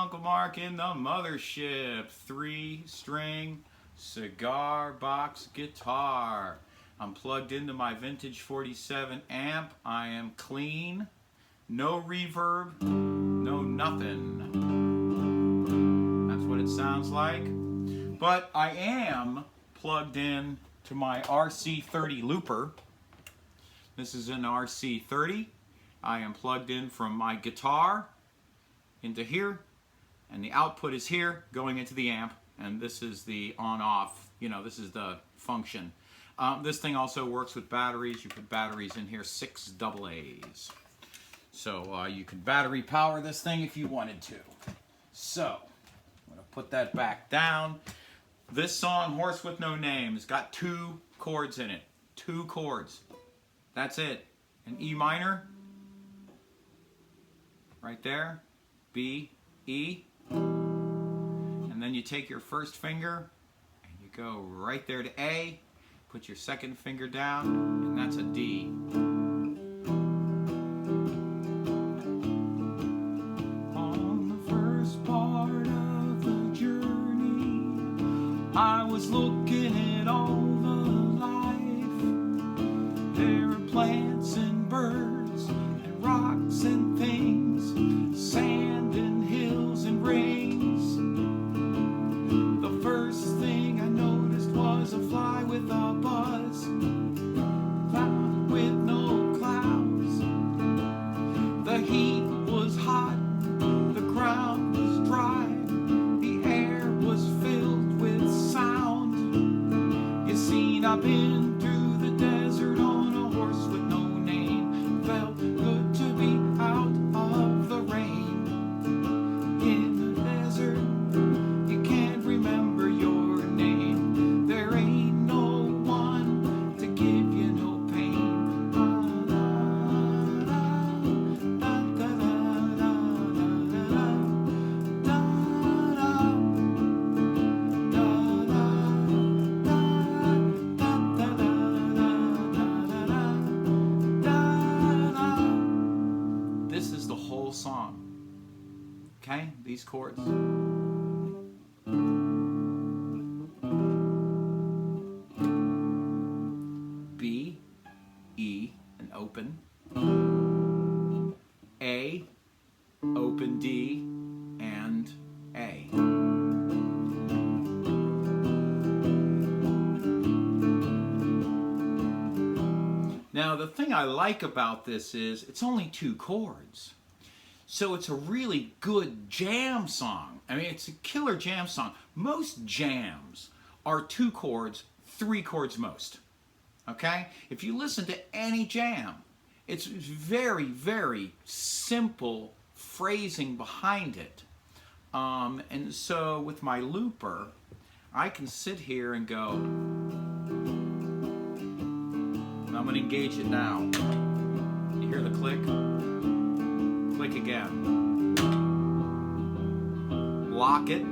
Uncle Mark in the mothership. 3-string cigar box guitar. I'm plugged into my vintage 47 amp. I am clean. No reverb. No nothing. That's what it sounds like. But I am plugged in to my RC30 looper. This is an RC30. I am plugged in from my guitar into here, and the output is here going into the amp, and this is the on-off, this is the function. This thing also works with batteries. You put batteries in here, 6 AA's. So you can battery power this thing if you wanted to. So I'm going to put that back down. This song, Horse with No Name, has got 2 chords in it. 2 chords. That's it. An E minor, right there, B, E, and then you take your first finger and you go right there to A, put your second finger down, and that's a D. On the first part of the journey, I was looking at all the life. There are plants and birds and rocks and things, sand and hills and rings. The first thing I noticed was a fly with a buzz, cloud with no clouds. The heat was hot, the ground was dry, the air was filled with sound. You seen, I've been through the desert on a horse with no name. Felt good to be out of the rain. In the desert, you can't remember your name. There ain't no one to give you no pain. This is the whole song. Okay, these chords. B, E, and open. A, open D, and A. Now, the thing I like about this is it's only 2 chords. So it's a really good jam song. I mean, it's a killer jam song. Most jams are 2 chords, 3 chords most. Okay? If you listen to any jam, it's very, very simple phrasing behind it. And so with my looper, I can sit here and go, and I'm going to engage it now. You hear the click? Click again. Lock it.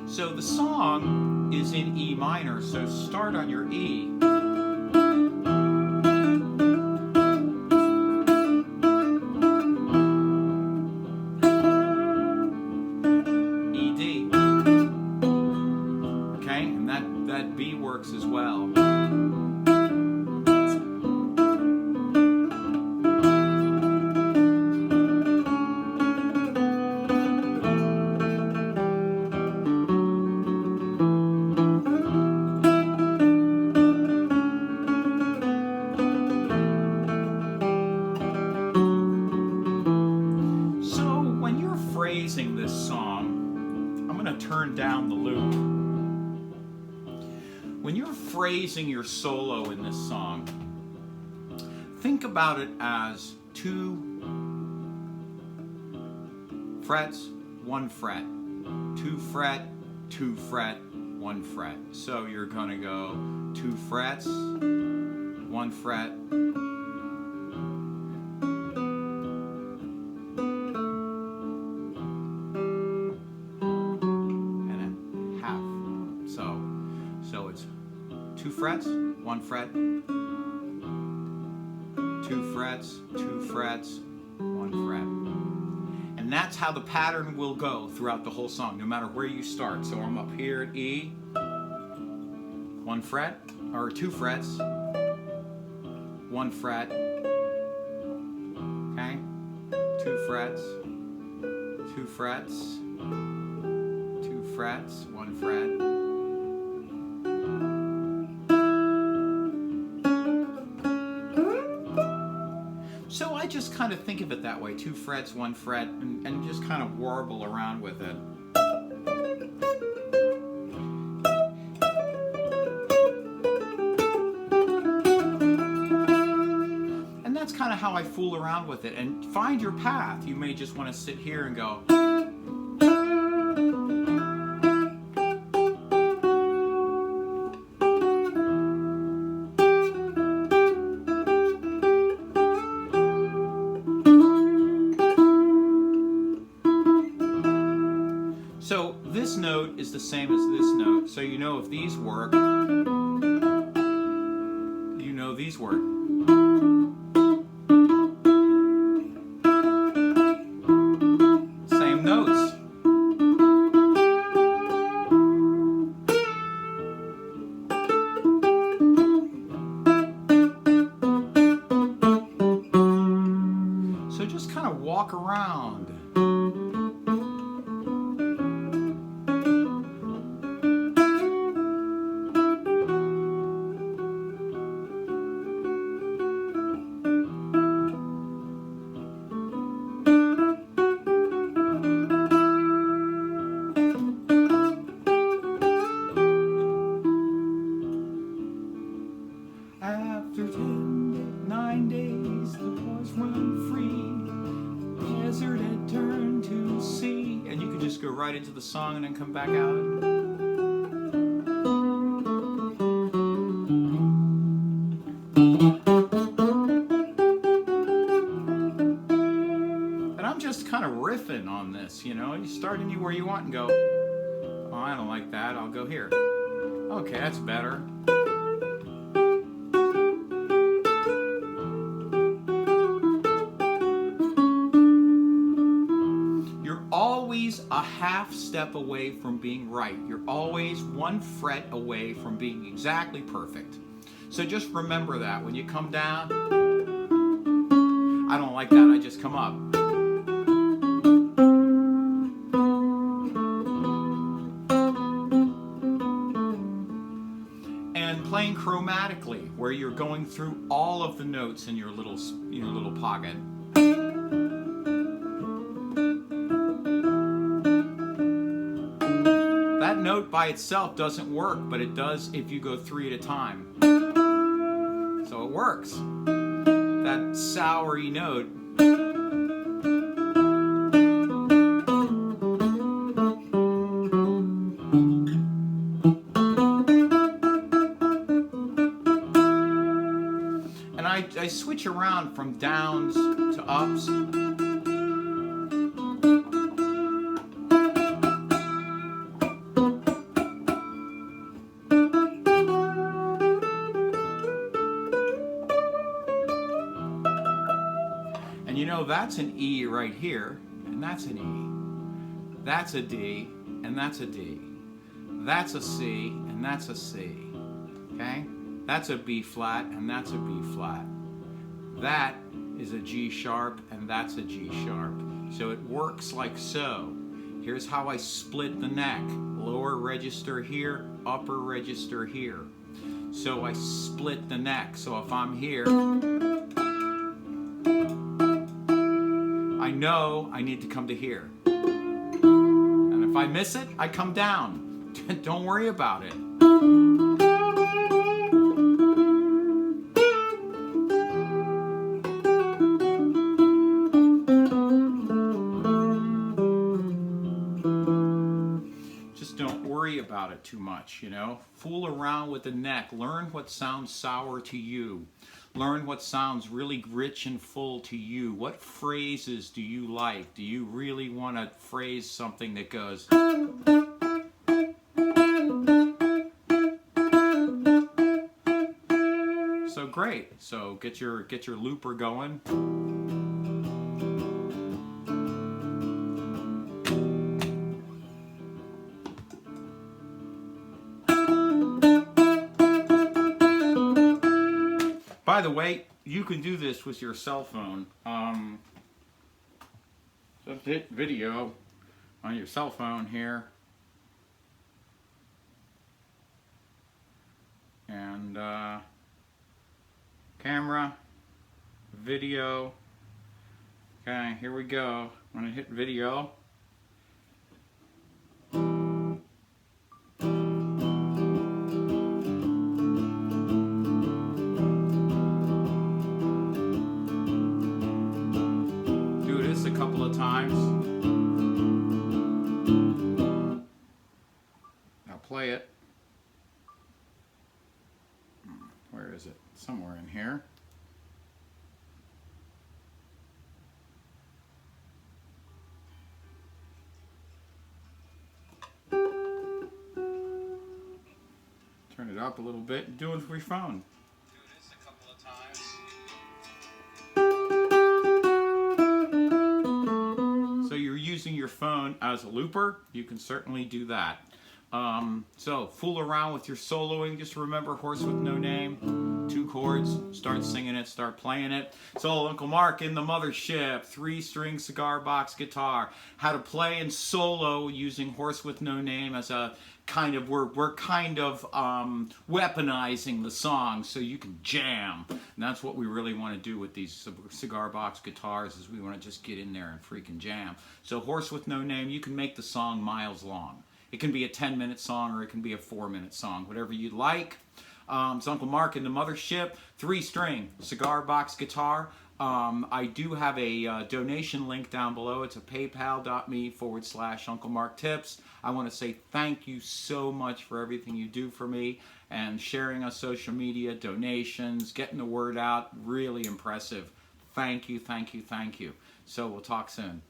So the song is in E minor, so start on your E. E, D. Okay, and that B works as well. Phrasing this song, I'm going to turn down the loop. When you're phrasing your solo in this song, think about it as 2 frets, 1 fret, 2 fret, 2 fret, 1 fret. So you're going to go 2 frets, 1 fret, 2 frets, 1 fret, 2 frets, 2 frets, 1 fret. And that's how the pattern will go throughout the whole song, no matter where you start. So I'm up here at E, 1 fret, or 2 frets, 1 fret, okay, 2 frets, 2 frets, 2 frets, 1 fret. So I just kind of think of it that way, 2 frets, 1 fret, and just kind of warble around with it. And that's kind of how I fool around with it. And find your path. You may just want to sit here and go. So this note is the same as this note, so you know if these work, you know these work. Same notes. So just kind of walk around. After 9 days, the boys run free. Desert had turned to sea. And you can just go right into the song and then come back out. And I'm just kind of riffing on this, you know. You start anywhere you want and go, oh, I don't like that, I'll go here. Okay, that's better. Always a half step away from being right. You're always 1 fret away from being exactly perfect. So just remember that when you come down. I don't like that, I just come up. And playing chromatically, where you're going through all of the notes in your little pocket. That note by itself doesn't work, but it does if you go 3 at a time. So it works. That soury note. And I switch around from downs to ups. And you know, that's an E right here, and that's an E. That's a D, and that's a D. That's a C, and that's a C. Okay? That's a B flat, and that's a B flat. That is a G sharp, and that's a G sharp. So it works like so. Here's how I split the neck. Lower register here, upper register here. So I split the neck. So if I'm here, I know I need to come to here. And if I miss it, I come down. Don't worry about it. Just don't worry about it too much, you know. Fool around with the neck. Learn what sounds sour to you. Learn what sounds really rich and full to you. What phrases do you like? Do you really want to phrase something that goes... So great. So get your looper going. By the way, you can do this with your cell phone. Just hit video on your cell phone here. And camera, video. Okay, here we go. I'm going to hit video. Do this a couple of times. Now play it. Where is it? Somewhere in here. Turn it up a little bit and do it with your phone. Do this a couple of times. So you're using your phone as a looper, you can certainly do that. So fool around with your soloing. Just remember Horse with No Name, 2 chords, start singing it, start playing it. So Uncle Mark in the Mothership, 3-string cigar box guitar. How to play and solo using Horse with No Name as a kind of, we're kind of weaponizing the song so you can jam. And that's what we really want to do with these cigar box guitars, is we want to just get in there and freaking jam. So Horse with No Name, you can make the song miles long. It can be a 10-minute song or it can be a 4-minute song, whatever you'd like. It's Uncle Mark in the Mothership, 3-string cigar box guitar. I do have a donation link down below. It's a paypal.me/Uncle Mark Tips. I want to say thank you so much for everything you do for me and sharing on social media, donations, getting the word out. Really impressive. Thank you, thank you, thank you. So we'll talk soon.